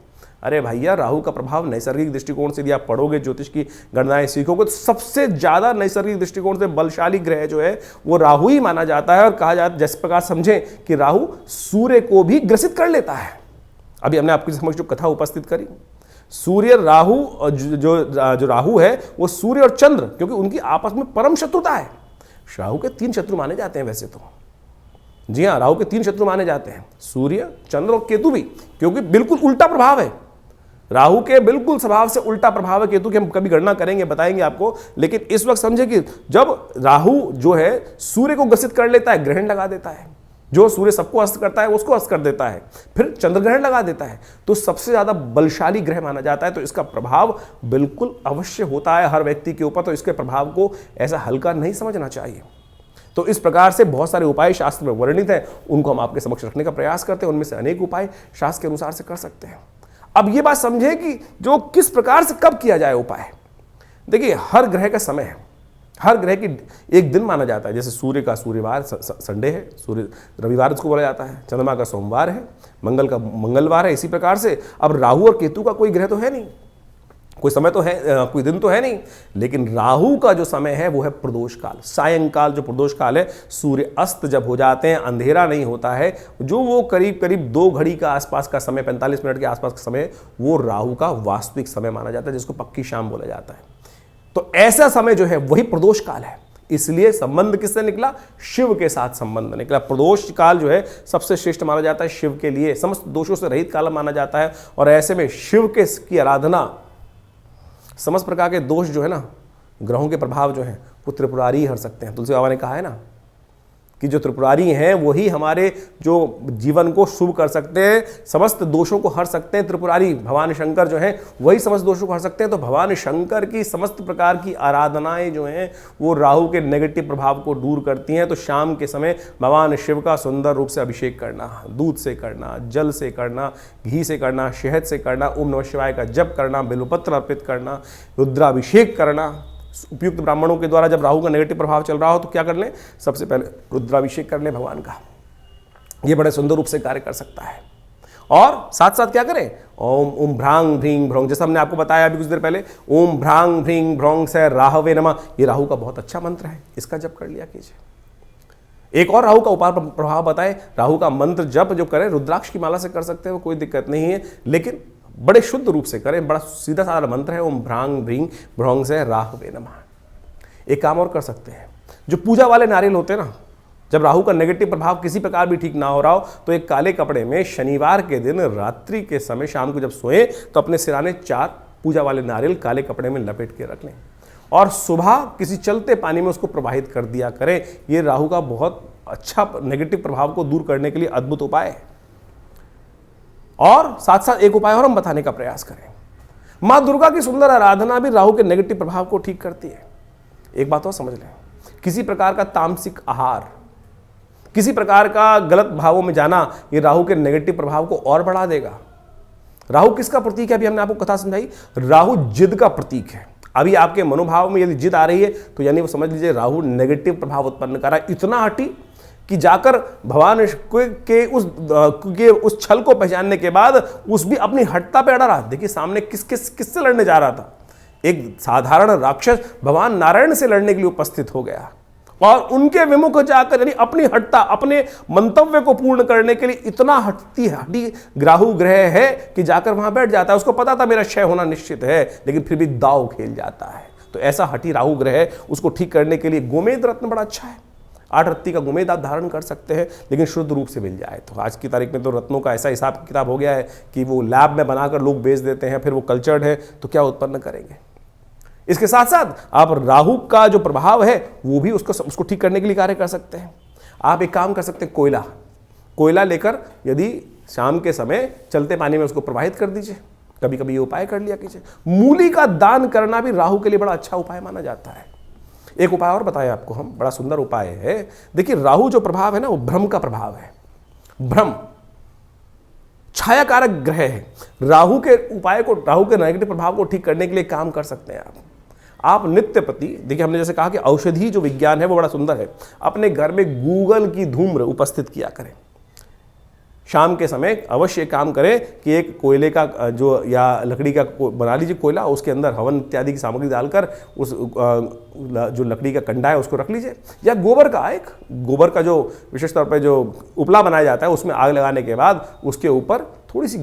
अरे भैया राहु का प्रभाव नैसर्गिक दृष्टिकोण से यदि आप पढ़ोगे, ज्योतिष की गणनाएं सीखोगे, तो सबसे ज्यादा नैसर्गिक दृष्टिकोण से बलशाली ग्रह जो है वो राहु ही माना जाता है। और कहा जाता है, जिस प्रकार समझें कि राहु सूर्य को भी ग्रसित कर लेता है। अभी हमने आपके समक्ष जो कथा उपस्थित करी, सूर्य राहु, जो राहु है वो सूर्य और चंद्र, क्योंकि उनकी आपस में परम शत्रुता है। राहु के 3 शत्रु माने जाते हैं वैसे तो। जी हाँ, राहु के 3 शत्रु माने जाते हैं, सूर्य, चंद्र और केतु भी, क्योंकि बिल्कुल उल्टा प्रभाव है। राहु के बिल्कुल स्वभाव से उल्टा प्रभाव है केतु की। हम कभी गणना करेंगे, बताएंगे आपको। लेकिन इस वक्त समझे कि जब राहु जो है सूर्य को ग्रसित कर लेता है, ग्रहण लगा देता है। जो सूर्य सबको अस्त करता है उसको अस्त कर देता है, फिर चंद्र ग्रहण लगा देता है, तो सबसे ज्यादा बलशाली ग्रह माना जाता है। तो इसका प्रभाव बिल्कुल अवश्य होता है हर व्यक्ति के ऊपर। तो इसके प्रभाव को ऐसा हल्का नहीं समझना चाहिए। तो इस प्रकार से बहुत सारे उपाय शास्त्र में वर्णित हैं, उनको हम आपके समक्ष रखने का प्रयास करते हैं। उनमें से अनेक उपाय शास्त्र के अनुसार से कर सकते हैं। अब ये बात समझे कि जो किस प्रकार से कब किया जाए उपाय। देखिए हर ग्रह का समय है, हर ग्रह की एक दिन माना जाता है। जैसे सूर्य का सूर्यवार संडे है, सूर्य रविवार उसको बोला जाता है, चंद्रमा का सोमवार है, मंगल का मंगलवार है। इसी प्रकार से अब राहु और केतु का कोई ग्रह तो है नहीं, कोई समय तो है, कोई दिन तो है नहीं। लेकिन राहु का जो समय है वो है प्रदोष काल, सायंकाल जो प्रदोष काल है। सूर्य अस्त जब हो जाते हैं, अंधेरा नहीं होता है, जो वो करीब करीब 2 घड़ी का आसपास का समय, 45 मिनट के आसपास का समय, वो राहु का वास्तविक समय माना जाता है, जिसको पक्की शाम बोला जाता है। तो ऐसा समय जो है वही प्रदोष काल है। इसलिए संबंध किससे निकला, शिव के साथ संबंध निकला। प्रदोष काल जो है सबसे श्रेष्ठ माना जाता है शिव के लिए, समस्त दोषों से रहित काल माना जाता है। और ऐसे में शिव के की आराधना, समस्त प्रकार के दोष जो है ना, ग्रहों के प्रभाव जो है वो त्रिपुरारी हर सकते हैं। तुलसी बाबा ने कहा है ना कि जो त्रिपुरारी हैं वही हमारे जो जीवन को शुभ कर सकते हैं, समस्त दोषों को हर सकते हैं। त्रिपुरारी भगवान शंकर जो हैं वही समस्त दोषों को हर सकते हैं। तो भगवान शंकर की समस्त प्रकार की आराधनाएं जो हैं वो राहु के नेगेटिव प्रभाव को दूर करती हैं। तो शाम के समय भगवान शिव का सुंदर रूप से अभिषेक करना, दूध से करना, जल से करना, घी से करना, शहद से करना, ओम नमः शिवाय का जप करना, बेलपत्र अर्पित करना, रुद्राभिषेक करना। उपयुक्त ब्राह्मणों के द्वारा जब राहु का नेगेटिव प्रभाव चल रहा हो तो क्या कर लें, सबसे पहले रुद्राभिषेक कर लें भगवान का। ये बड़े सुंदर रूप से कार्य कर सकता है। और साथ साथ क्या करें, ओम ओम भ्रांग भ्रींग भ्रौंग, जैसा हमने आपको बताया अभी कुछ देर पहले, ओम भ्रांग भ्रींग भ्रौंग से राहवे नमः, ये राहु का बहुत अच्छा मंत्र है, इसका जप कर लिया कीजिए। एक और राहु का उपाय प्रभाव बताए, राहु का मंत्र जप जो करें रुद्राक्ष की माला से कर सकते हैं, वो कोई दिक्कत नहीं है, लेकिन बड़े शुद्ध रूप से करें। बड़ा सीधा साधा मंत्र है, ओम भ्रांग भ्रींग भ्रौंग से राहवे नमः। एक काम और कर सकते हैं, जो पूजा वाले नारियल होते हैं ना, जब राहु का नेगेटिव प्रभाव किसी प्रकार भी ठीक ना हो रहा हो तो एक काले कपड़े में शनिवार के दिन रात्रि के समय शाम को जब सोए तो अपने सिराने 4 पूजा वाले नारियल काले कपड़े में लपेट के रख लें और सुबह किसी चलते पानी में उसको प्रवाहित कर दिया करें। ये राहु का बहुत अच्छा नेगेटिव प्रभाव को दूर करने के लिए अद्भुत उपाय है। और साथ साथ एक उपाय और हम बताने का प्रयास करें, मां दुर्गा की सुंदर आराधना भी राहु के नेगेटिव प्रभाव को ठीक करती है। एक बात और समझ लें, किसी प्रकार का तामसिक आहार, किसी प्रकार का गलत भावों में जाना, ये राहु के नेगेटिव प्रभाव को और बढ़ा देगा। राहु किसका प्रतीक है, अभी हमने आपको कथा समझाई, राहु जिद का प्रतीक है। अभी आपके मनोभाव में यदि जिद आ रही है तो यानी वो समझ लीजिए राहु नेगेटिव प्रभाव उत्पन्न कर रहा है, इतना हटी कि जाकर भगवान के उस छल को पहचानने के बाद उस भी अपनी हटता पे अड़ा रहा। देखिए सामने किससे लड़ने जा रहा था, एक साधारण राक्षस भगवान नारायण से लड़ने के लिए उपस्थित हो गया और उनके विमुख जाकर यानी अपनी हटता, अपने मंतव्य को पूर्ण करने के लिए इतना हटी राहु ग्रह है कि जाकर वहां बैठ जाता है। उसको पता था मेरा क्षय होना निश्चित है, लेकिन फिर भी दाव खेल जाता है। तो ऐसा हटी राहु ग्रह है, उसको ठीक करने के लिए गोमेद रत्न बड़ा अच्छा है। 8 रत्ती का गोमेद आप धारण कर सकते हैं, लेकिन शुद्ध रूप से मिल जाए। तो आज की तारीख में तो रत्नों का ऐसा हिसाब किताब हो गया है कि वो लैब में बनाकर लोग बेच देते हैं, फिर वो कल्चर्ड है तो क्या उत्पन्न करेंगे। इसके साथ साथ आप राहु का जो प्रभाव है वो भी उसको ठीक करने के लिए कार्य कर सकते हैं। आप एक काम कर सकते हैं, कोयला लेकर यदि शाम के समय चलते पानी में उसको प्रवाहित कर दीजिए, कभी कभी ये उपाय कर लिया कीजिए। मूली का दान करना भी राहु के लिए बड़ा अच्छा उपाय माना जाता है। एक उपाय और बताया आपको हम, बड़ा सुंदर उपाय है। देखिए राहु जो प्रभाव है ना वो भ्रम का प्रभाव है। भ्रम छाया कारक ग्रह है। राहु के उपाय को, राहु के नेगेटिव प्रभाव को ठीक करने के लिए काम कर सकते हैं आप नित्य प्रति। देखिए हमने जैसे कहा कि औषधि जो विज्ञान है वो बड़ा सुंदर है। अपने घर में गूगल की धूम्र उपस्थित किया करें। शाम के समय अवश्य काम करें कि एक कोयले का जो या लकड़ी का बना लीजिए कोयला, उसके अंदर हवन इत्यादि की सामग्री डालकर उस जो लकड़ी का कंडा है उसको रख लीजिए, या गोबर का जो विशेष तौर पर जो उपला बनाया जाता है उसमें आग लगाने के बाद उसके ऊपर थोड़ी सी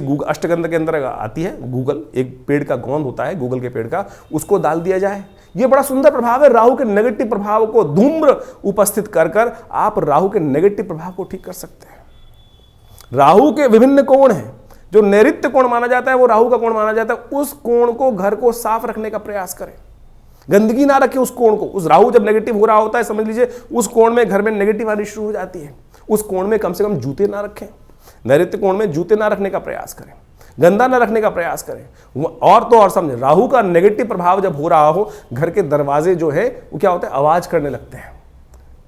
गूगल अष्टगंध के अंदर आती है गूगल, एक पेड़ का गोंद होता है गूगल के पेड़ का, उसको डाल दिया जाए। ये बड़ा सुंदर प्रभाव है। राहु के नेगेटिव प्रभाव को धूम्र उपस्थित कर आप राहु के नेगेटिव प्रभाव को ठीक कर सकते हैं। राहु के विभिन्न कोण हैं। जो नैऋत्य कोण माना जाता है वो राहु का कोण माना जाता है। उस कोण को, घर को साफ रखने का प्रयास करें, गंदगी ना रखें उस कोण को। उस राहु जब नेगेटिव हो रहा होता है समझ लीजिए उस कोण में घर में नेगेटिव आनी शुरू हो जाती है। उस कोण में कम से कम जूते ना रखें, नैऋत्य कोण में जूते ना रखने का प्रयास करें, गंदा न रखने का प्रयास करें। और तो और समझे, राहु का नेगेटिव प्रभाव जब हो रहा हो, घर के दरवाजे जो है वो क्या होता है, आवाज करने लगते हैं,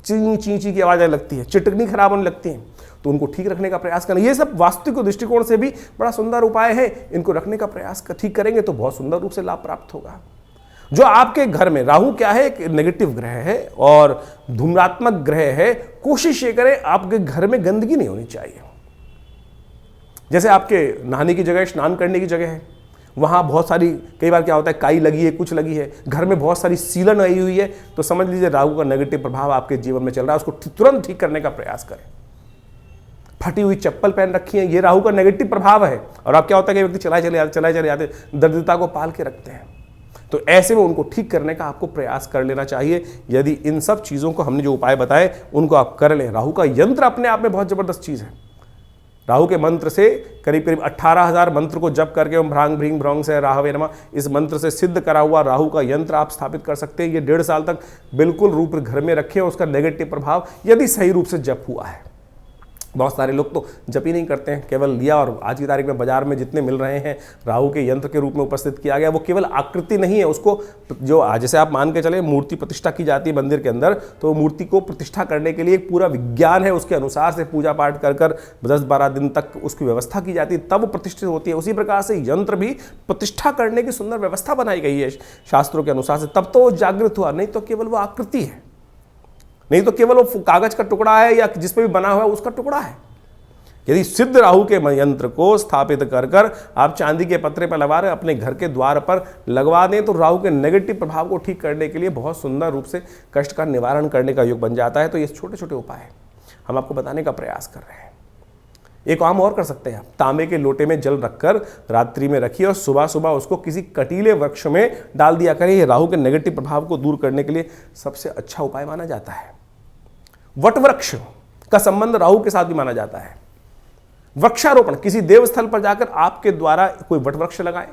ची ची ची की आवाज आने लगती है, चिटकनी खराब होने लगती है, तो उनको ठीक रखने का प्रयास करें। ये सब वास्तु दृष्टिकोण से भी बड़ा सुंदर उपाय है। इनको रखने का प्रयास ठीक करेंगे तो बहुत सुंदर रूप से लाभ प्राप्त होगा। जो आपके घर में राहु क्या है, एक नेगेटिव ग्रह है और धूम्रात्मक ग्रह है, कोशिश ये करें आपके घर में गंदगी नहीं होनी चाहिए। जैसे आपके नहाने की जगह, स्नान करने की जगह है, वहाँ बहुत सारी, कई बार क्या होता है काई लगी है, कुछ लगी है, घर में बहुत सारी सीलन आई हुई है, तो समझ लीजिए राहु का नेगेटिव प्रभाव आपके जीवन में चल रहा है। उसको तुरंत ठीक करने का प्रयास करें। फटी हुई चप्पल पहन रखी है, ये राहु का नेगेटिव प्रभाव है। और अब क्या होता है कि व्यक्ति चलाए चले जाते दरिद्रता को पाल के रखते हैं, तो ऐसे में उनको ठीक करने का आपको प्रयास कर लेना चाहिए। यदि इन सब चीज़ों को हमने जो उपाय बताए उनको आप कर लें। राहु का यंत्र अपने आप में बहुत ज़बरदस्त चीज़ है। राहु के मंत्र से करीब करीब 18,000 मंत्र को जप करके ओम भ्रांग भ्रींग भ्रौंग से राहवे नमः, इस मंत्र से सिद्ध करा हुआ राहु का यंत्र आप स्थापित कर सकते हैं। ये 1.5 साल तक बिल्कुल रूप घर में रखें, उसका नेगेटिव प्रभाव यदि सही रूप से जप हुआ है। बहुत सारे लोग तो जप ही नहीं करते हैं, केवल लिया और आज की तारीख में बाजार में जितने मिल रहे हैं राहु के यंत्र के रूप में उपस्थित किया गया, वो केवल आकृति नहीं है, उसको जो जैसे आप मान के चले मूर्ति प्रतिष्ठा की जाती है मंदिर के अंदर, तो मूर्ति को प्रतिष्ठा करने के लिए एक पूरा विज्ञान है, उसके अनुसार से पूजा पाठ कर कर 10-12 दिन तक उसकी व्यवस्था की जाती है, तब प्रतिष्ठित होती है। उसी प्रकार से यंत्र भी प्रतिष्ठा करने की सुंदर व्यवस्था बनाई गई है शास्त्रों के अनुसार से, तब तो वो जागृत हुआ, नहीं तो केवल वो आकृति है, नहीं तो केवल वो कागज का टुकड़ा है या जिस पे भी बना हुआ है उसका टुकड़ा है। यदि सिद्ध राहु के यंत्र को स्थापित कर कर आप चांदी के पत्रे पर लगा रहे अपने घर के द्वार पर लगवा दें, तो राहु के नेगेटिव प्रभाव को ठीक करने के लिए बहुत सुंदर रूप से कष्ट का निवारण करने का योग बन जाता है। तो ये छोटे छोटे उपाय हम आपको बताने का प्रयास कर रहे हैं। एक काम और कर सकते हैं आप, तांबे के लोटे में जल रखकर रात्रि में रखिए और सुबह सुबह उसको किसी कटीले वृक्ष में डाल दिया करें। ये राहु के नेगेटिव प्रभाव को दूर करने के लिए सबसे अच्छा उपाय माना जाता है। वट वृक्ष का संबंध राहु के साथ भी माना जाता है। वृक्षारोपण, किसी देवस्थल पर जाकर आपके द्वारा कोई वट वृक्ष लगाएं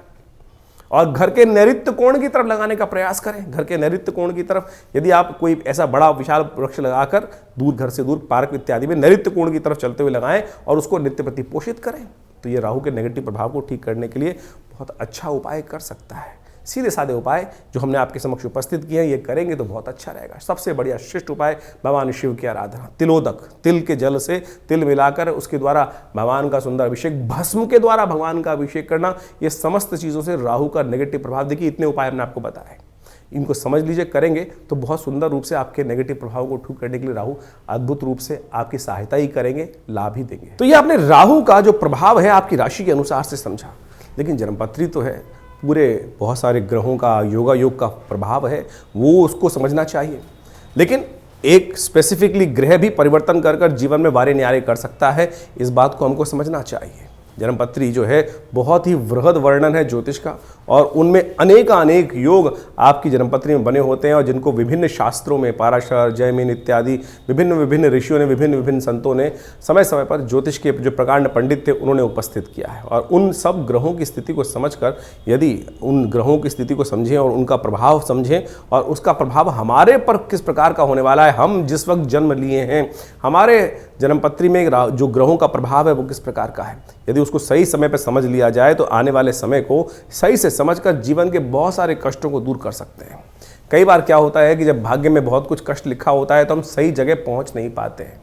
और घर के नैऋत्य कोण की तरफ लगाने का प्रयास करें। घर के नैऋत्य कोण की तरफ यदि आप कोई ऐसा बड़ा विशाल वृक्ष लगाकर दूर, घर से दूर, पार्क इत्यादि में नैऋत्य कोण की तरफ चलते हुए लगाएं और उसको नित्य प्रति पोषित करें, तो ये राहु के नेगेटिव प्रभाव को ठीक करने के लिए बहुत अच्छा उपाय कर सकता है। सीधे साधे उपाय जो हमने आपके समक्ष उपस्थित किए हैं, ये करेंगे तो बहुत अच्छा रहेगा। सबसे बढ़िया श्रेष्ठ उपाय भगवान शिव की आराधना, तिलोदक, तिल के जल से तिल मिलाकर उसके द्वारा भगवान का सुंदर अभिषेक, भस्म के द्वारा भगवान का अभिषेक करना, ये समस्त चीज़ों से राहु का नेगेटिव प्रभाव, देखिए इतने उपाय हमने आपको बताए, इनको समझ लीजिए, करेंगे तो बहुत सुंदर रूप से आपके नेगेटिव प्रभाव को ठीक करने के लिए राहु अद्भुत रूप से आपकी सहायता ही करेंगे, लाभ ही देंगे। तो ये आपने राहु का जो प्रभाव है आपकी राशि के अनुसार से समझा, लेकिन जन्मपत्री तो है, पूरे बहुत सारे ग्रहों का योगा योग का प्रभाव है, वो उसको समझना चाहिए। लेकिन एक स्पेसिफिकली ग्रह भी परिवर्तन कर कर जीवन में वारे न्यारे कर सकता है, इस बात को हमको समझना चाहिए। जन्मपत्री जो है बहुत ही वृहद वर्णन है ज्योतिष का, और उनमें अनेक योग आपकी जन्मपत्री में बने होते हैं, और जिनको विभिन्न शास्त्रों में पाराशर, जैमिन इत्यादि विभिन्न ऋषियों ने, विभिन्न संतों ने समय समय पर ज्योतिष के जो प्रकांड पंडित थे उन्होंने उपस्थित किया है। और उन सब ग्रहों की स्थिति को समझकर यदि उन ग्रहों की स्थिति को समझें और उनका प्रभाव समझें और उसका प्रभाव हमारे पर किस प्रकार का होने वाला है, हम जिस वक्त जन्म लिए हैं हमारे जन्मपत्री में जो ग्रहों का प्रभाव है वो किस प्रकार का है, यदि उसको सही समय पर समझ लिया जाए तो आने वाले समय को सही से समझकर जीवन के बहुत सारे कष्टों को दूर कर सकते हैं। कई बार क्या होता है कि जब भाग्य में बहुत कुछ कष्ट लिखा होता है तो हम सही जगह पहुंच नहीं पाते हैं।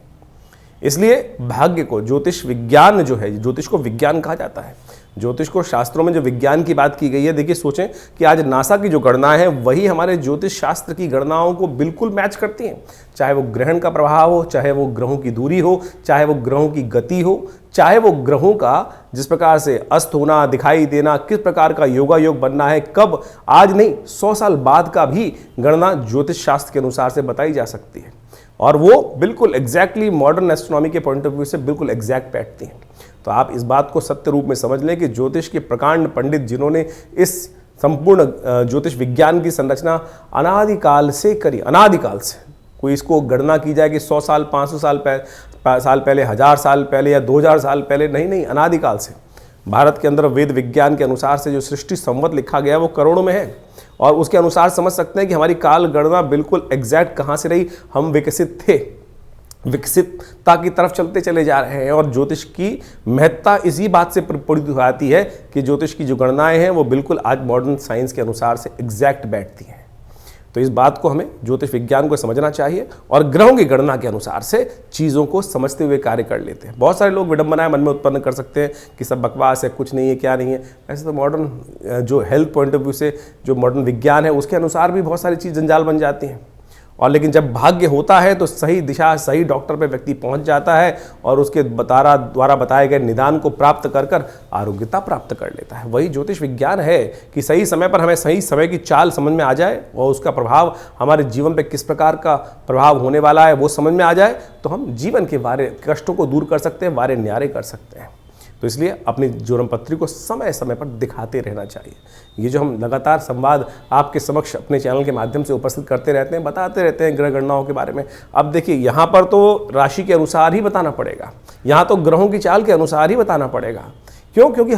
इसलिए भाग्य को, ज्योतिष विज्ञान जो है, ज्योतिष को विज्ञान कहा जाता है, ज्योतिष को शास्त्रों में जो विज्ञान की बात की गई है, देखिए सोचें कि आज नासा की जो गणनाएं हैं वही हमारे ज्योतिष शास्त्र की गणनाओं को बिल्कुल मैच करती हैं। चाहे वो ग्रहण का प्रभाव हो, चाहे वो ग्रहों की दूरी हो, चाहे वो ग्रहों की गति हो, चाहे वो ग्रहों का जिस प्रकार से अस्त होना, दिखाई देना, किस प्रकार का योगा योग बनना है, कब, आज नहीं 100 साल बाद का भी गणना ज्योतिष शास्त्र के अनुसार से बताई जा सकती है, और वो बिल्कुल एग्जैक्टली मॉडर्न एस्ट्रोनॉमी के पॉइंट ऑफ व्यू से बिल्कुल एग्जैक्ट बैठती हैं। तो आप इस बात को सत्य रूप में समझ लें कि ज्योतिष के प्रकांड पंडित जिन्होंने इस संपूर्ण ज्योतिष विज्ञान की संरचना अनादिकाल से करी, अनादिकाल से, कोई इसको गणना की जाए कि 100 साल, 500 साल पहले, 1000 साल पहले या 2000 साल पहले, नहीं, अनादिकाल से भारत के अंदर वेद विज्ञान के अनुसार से जो सृष्टि संवत लिखा गया वो करोड़ों में है, और उसके अनुसार समझ सकते हैं कि हमारी काल गणना बिल्कुल एग्जैक्ट कहाँ से रही। हम विकसित थे, विकसितता की तरफ चलते चले जा रहे हैं, और ज्योतिष की महत्ता इसी बात से प्रपूरित हो जाती है कि ज्योतिष की जो गणनाएं हैं वो बिल्कुल आज मॉडर्न साइंस के अनुसार से एग्जैक्ट बैठती हैं। तो इस बात को हमें ज्योतिष विज्ञान को समझना चाहिए और ग्रहों की गणना के अनुसार से चीज़ों को समझते हुए कार्य कर लेते हैं। बहुत सारे लोग विडंबनाएं मन में उत्पन्न कर सकते हैं कि सब बकवास है, कुछ नहीं है, क्या नहीं है। ऐसे तो मॉडर्न जो हेल्थ पॉइंट ऑफ व्यू से जो मॉडर्न विज्ञान है उसके अनुसार भी बहुत सारी चीज़ जंजाल बन जाती हैं, और लेकिन जब भाग्य होता है तो सही दिशा, सही डॉक्टर पे व्यक्ति पहुंच जाता है और उसके द्वारा बताए गए निदान को प्राप्त कर कर आरोग्यता प्राप्त कर लेता है। वही ज्योतिष विज्ञान है कि सही समय पर हमें सही समय की चाल समझ में आ जाए और उसका प्रभाव हमारे जीवन पे किस प्रकार का प्रभाव होने वाला है वो समझ में आ जाए, तो हम जीवन के वारे कष्टों को दूर कर सकते हैं, वारे न्यारे कर सकते हैं। तो इसलिए अपनी ज्वरम पत्री को समय समय पर दिखाते रहना चाहिए। ये जो हम लगातार संवाद आपके समक्ष अपने चैनल के माध्यम से उपस्थित करते रहते हैं, बताते रहते हैं ग्रह गणनाओं के बारे में। अब देखिए यहाँ पर तो राशि के अनुसार ही बताना पड़ेगा, यहाँ तो ग्रहों की चाल के अनुसार ही बताना पड़ेगा। क्यों? क्योंकि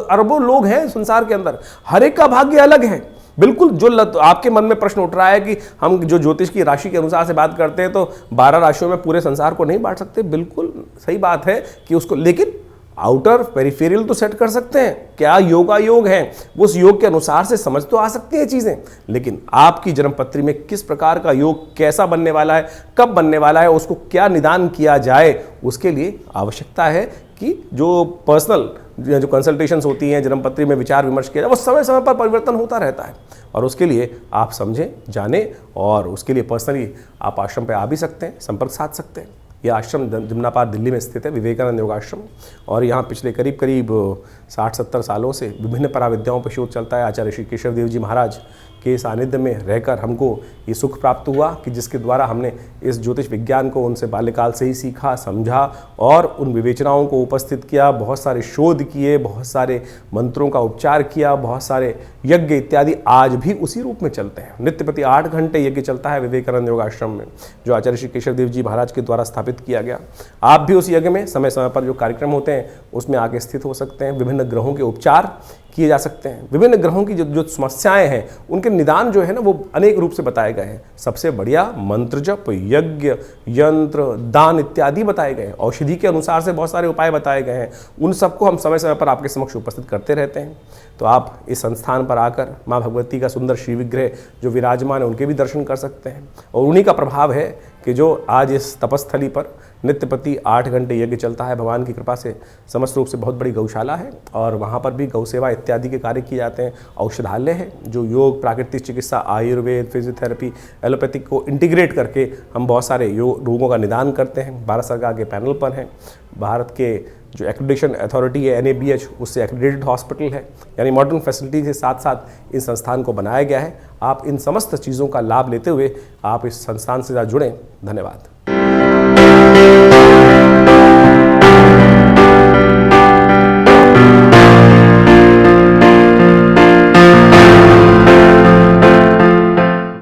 अरबों लोग हैं संसार के अंदर, हर एक का भाग्य अलग है। बिल्कुल जो आपके मन में प्रश्न उठ रहा है कि हम जो ज्योतिष की राशि के अनुसार से बात करते हैं तो 12 राशियों में पूरे संसार को नहीं बांट सकते, बिल्कुल सही बात है कि उसको, लेकिन आउटर पेरिफेरियल तो सेट कर सकते हैं। क्या योगा योग है, उस योग के अनुसार से समझ तो आ सकती हैं चीज़ें, लेकिन आपकी जन्म पत्री में किस प्रकार का योग कैसा बनने वाला है, कब बनने वाला है, उसको क्या निदान किया जाए, उसके लिए आवश्यकता है कि जो पर्सनल जो कंसल्टेशंस होती हैं, जन्म पत्री में विचार विमर्श किया जाए, वो समय समय पर परिवर्तन होता रहता है। और उसके लिए आप समझें, जानें, और उसके लिए पर्सनली आप आश्रम पे आ भी सकते हैं, संपर्क साध सकते हैं। यह आश्रम जमुनापार दिल्ली में स्थित है, विवेकानंद योगाश्रम, और यहाँ पिछले करीब 60-70 सालों से विभिन्न पराविद्याओं पर शोध चलता है। आचार्य श्री केशव देव जी महाराज के सानिध्य में रहकर हमको ये सुख प्राप्त हुआ कि जिसके द्वारा हमने इस ज्योतिष विज्ञान को उनसे बाल्यकाल से ही सीखा, समझा और उन विवेचनाओं को उपस्थित किया, बहुत सारे शोध किए, बहुत सारे मंत्रों का उपचार किया, बहुत सारे यज्ञ इत्यादि आज भी उसी रूप में चलते हैं। नित्य प्रति 8 घंटे यज्ञ चलता है विवेकानंद योगाश्रम में, जो आचार्य श्री केशव देव जी महाराज के द्वारा स्थापित किया गया। आप भी उस यज्ञ में समय समय पर जो कार्यक्रम होते हैं उसमें आके स्थित हो सकते हैं। विभिन्न ग्रहों के उपचार किए जा सकते हैं, विभिन्न ग्रहों की जो समस्याएं हैं उनके निदान जो है ना वो अनेक रूप से बताए गए हैं। सबसे बढ़िया मंत्र जप, यज्ञ, यंत्र, दान इत्यादि बताए गए हैं। औषधि के अनुसार से बहुत सारे उपाय बताए गए हैं, उन सबको हम समय समय पर आपके समक्ष उपस्थित करते रहते हैं। तो आप इस संस्थान पर आकर माँ भगवती का सुंदर श्री विग्रह जो विराजमान है उनके भी दर्शन कर सकते हैं। और उन्हीं का प्रभाव है कि जो आज इस तपस्थली पर नित्य प्रति 8 घंटे यज्ञ चलता है। भगवान की कृपा से समस्त रूप से बहुत बड़ी गौशाला है और वहाँ पर भी गौ सेवा इत्यादि के कार्य किए जाते हैं। औषधालय है जो योग, प्राकृतिक चिकित्सा, आयुर्वेद, फिजियोथेरेपी, एलोपैथिक को इंटीग्रेट करके हम बहुत सारे रोगों का निदान करते हैं। भारत सरकार के पैनल पर हैं। भारत के जो एक्रेडिटेशन अथॉरिटी है NABH, उससे एक्रेडिटेड हॉस्पिटल है, यानी मॉडर्न फैसिलिटी के साथ साथ इस संस्थान को बनाया गया है। आप इन समस्त चीज़ों का लाभ लेते हुए आप इस संस्थान से जुड़ें। धन्यवाद।